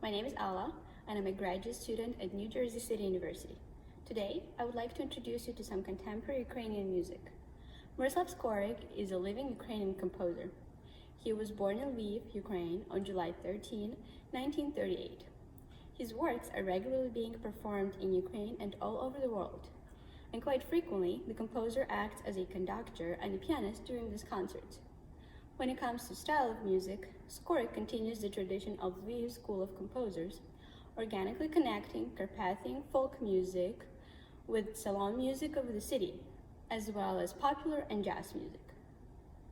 My name is Alla, and I'm a graduate student at New Jersey City University. Today, I would like to introduce you to some contemporary Ukrainian music. Myroslav Skorik is a living Ukrainian composer. He was born in Lviv, Ukraine on July 13, 1938. His works are regularly being performed in Ukraine and all over the world. And quite frequently, the composer acts as a conductor and a pianist during these concerts. When it comes to style of music, Skorik continues the tradition of Lviv school of composers, organically connecting Carpathian folk music with salon music of the city, as well as popular and jazz music.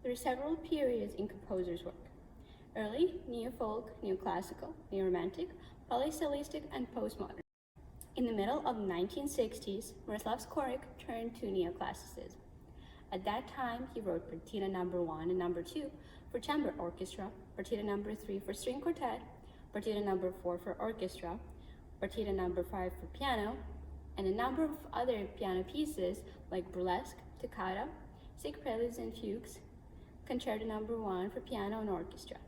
There are several periods in composer's work: early, neo-folk, neoclassical, neo-romantic, polystylistic, and postmodern. In the middle of the 1960s, Myroslav Skorik turned to neoclassicism. At that time, he wrote Partita No. 1 and No. 2 for chamber orchestra, Partita No. 3 for string quartet, Partita No. 4 for orchestra, Partita No. 5 for piano, and a number of other piano pieces like burlesque, toccata, sic preludes and fugues, Concerto No. 1 for piano and orchestra.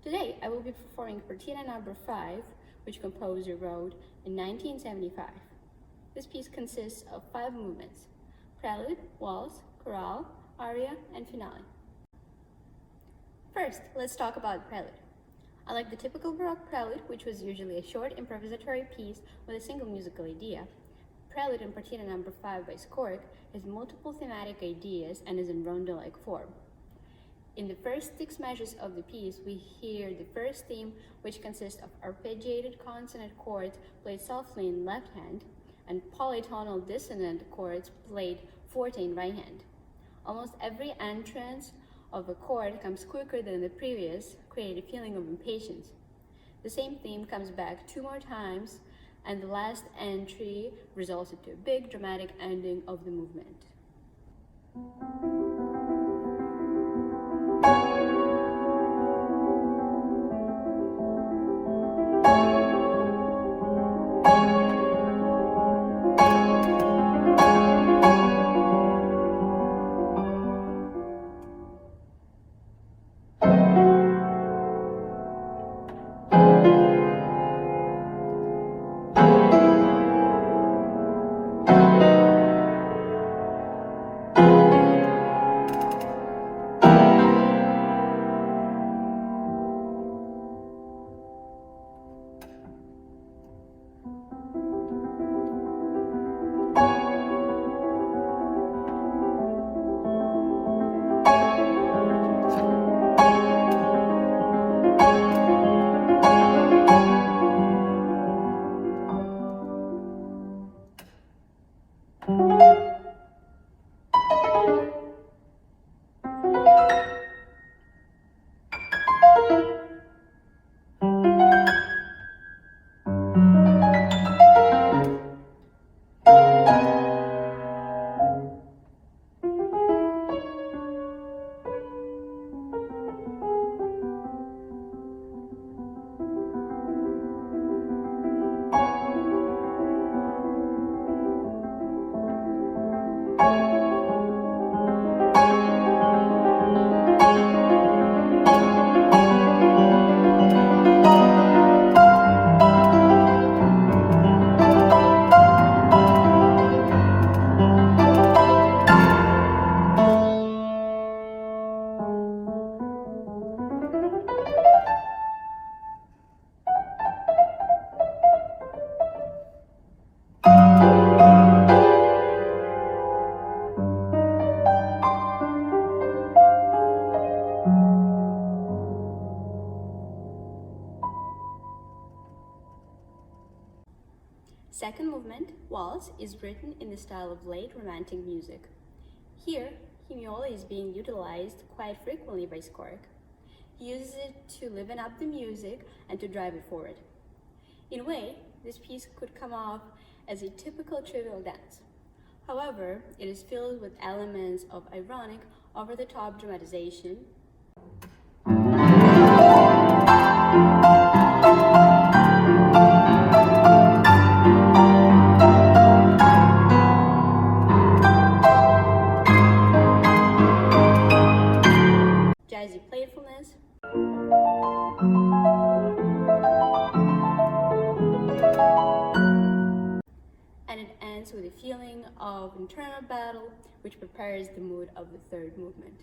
Today, I will be performing Partita No. 5, which composer wrote in 1975. This piece consists of 5 movements: prelude, waltz, chorale, aria, and finale. First, let's talk about prelude. Unlike the typical Baroque prelude, which was usually a short improvisatory piece with a single musical idea, prelude in Partita No. 5 by Skorik has multiple thematic ideas and is in rondo-like form. In the first 6 measures of the piece, we hear the first theme, which consists of arpeggiated consonant chords played softly in left hand and polytonal dissonant chords played forte in right hand. Almost every entrance of a chord comes quicker than the previous, creating a feeling of impatience. The same theme comes back 2 more times, and the last entry results into a big dramatic ending of the movement. Second movement, waltz, is written in the style of late Romantic music. Here, hemiola is being utilized quite frequently by Skorik. He uses it to liven up the music and to drive it forward. In a way, this piece could come off as a typical trivial dance. However, it is filled with elements of ironic, over-the-top dramatization, jazzy playfulness, with a feeling of internal battle, which prepares the mood of the third movement.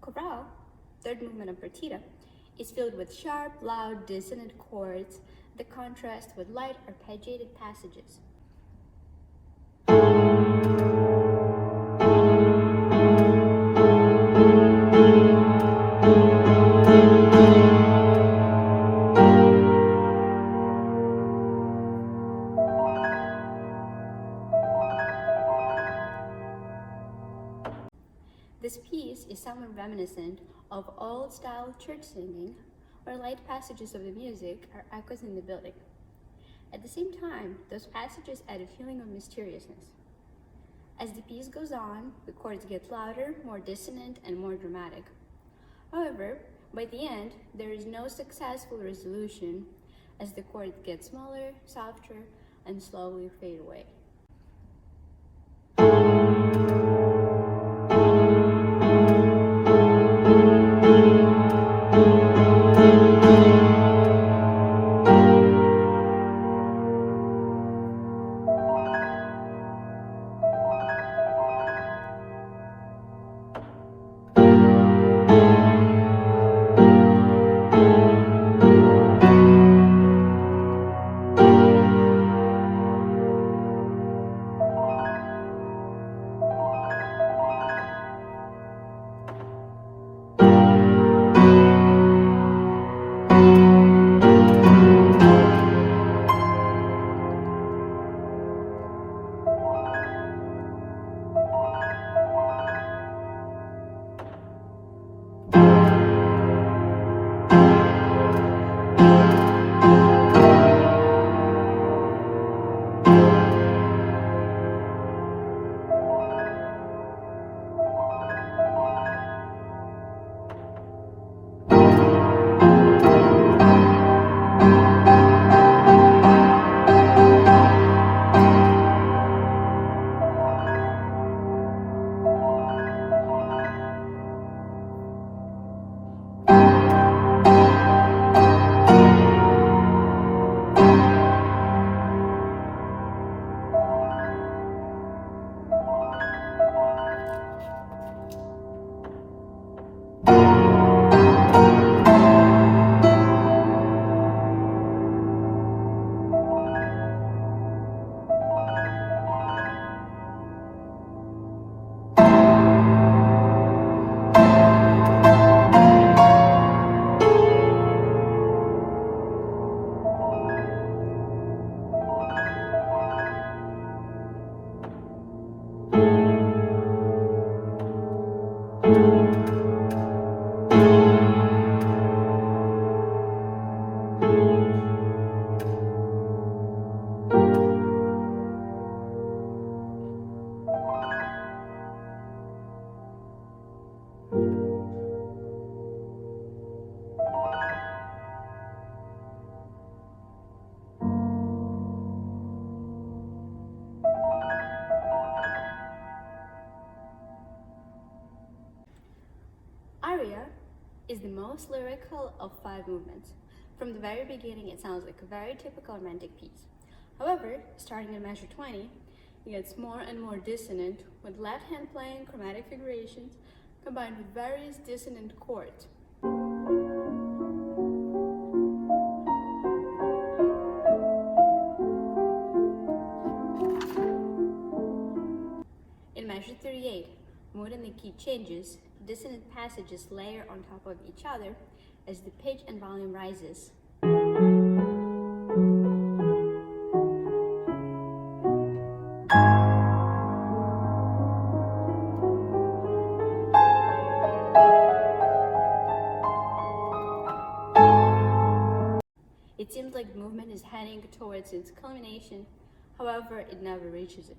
Chorale, third movement of partita, is filled with sharp, loud, dissonant chords that contrast with light, arpeggiated passages. This piece is somewhat reminiscent of old-style church singing, where light passages of the music are echoes in the building. At the same time, those passages add a feeling of mysteriousness. As the piece goes on, the chords get louder, more dissonant, and more dramatic. However, by the end, there is no successful resolution, as the chords get smaller, softer, and slowly fade away. the most lyrical of 5 movements. From the very beginning, it sounds like a very typical romantic piece. However, starting in measure 20, it gets more and more dissonant, with left hand playing chromatic figurations combined with various dissonant chords. In measure 38, mood and the key changes, dissonant passages layer on top of each other as the pitch and volume rises. It seems like the movement is heading towards its culmination, however, it never reaches it.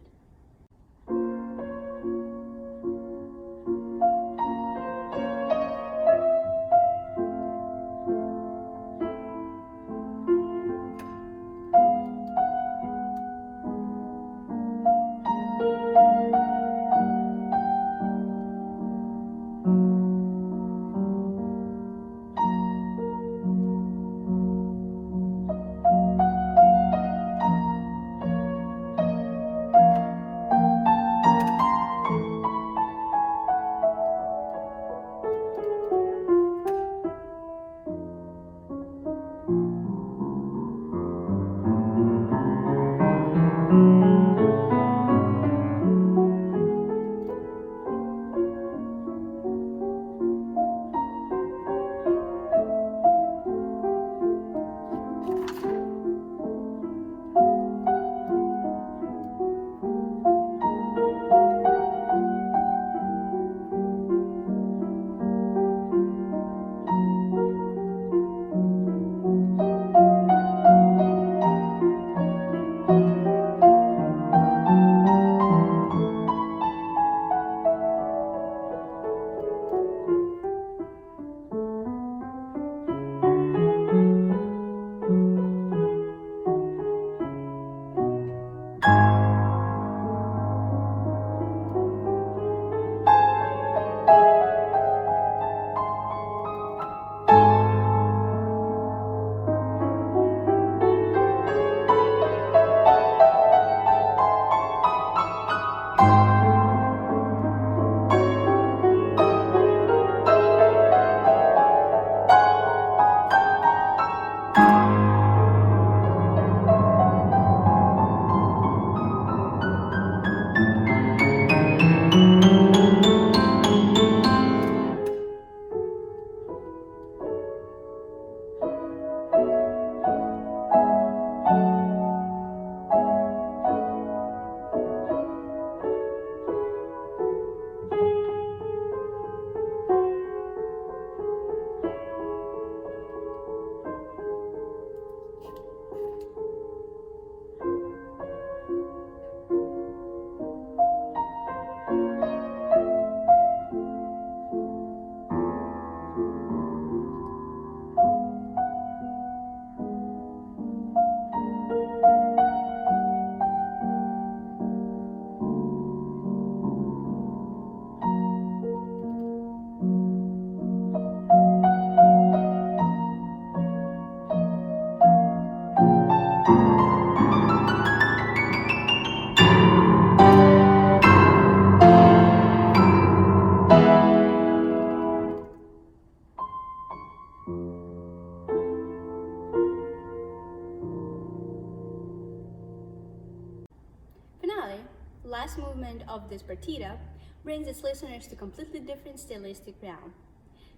Finale, last movement of this partita, brings its listeners to completely different stylistic realm.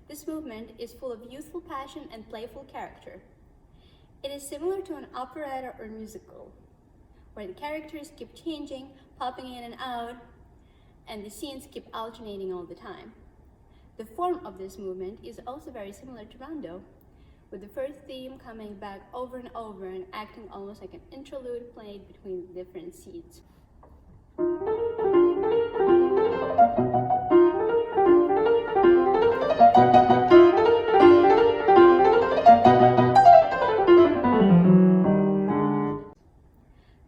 This movement is full of youthful passion and playful character. It is similar to an operetta or musical, where the characters keep changing, popping in and out, and the scenes keep alternating all the time. The form of this movement is also very similar to rondo, with the first theme coming back over and over and acting almost like an interlude played between the different scenes.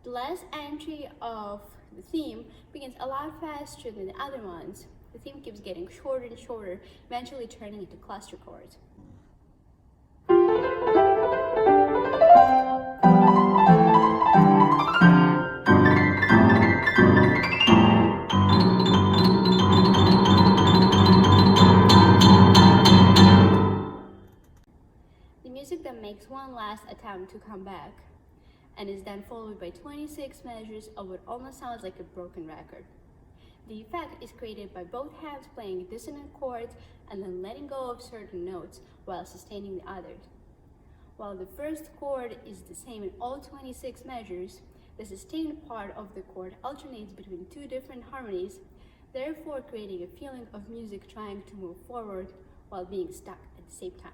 The last entry of the theme begins a lot faster than the other ones. The theme keeps getting shorter and shorter, eventually turning into cluster chords. and is then followed by 26 measures of what almost sounds like a broken record. The effect is created by both hands playing dissonant chords and then letting go of certain notes while sustaining the others. While the first chord is the same in all 26 measures, the sustained part of the chord alternates between two different harmonies, therefore creating a feeling of music trying to move forward while being stuck at the same time.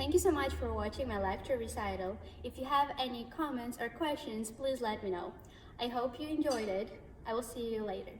Thank you so much for watching my lecture recital. If you have any comments or questions, please let me know. I hope you enjoyed it. I will see you later.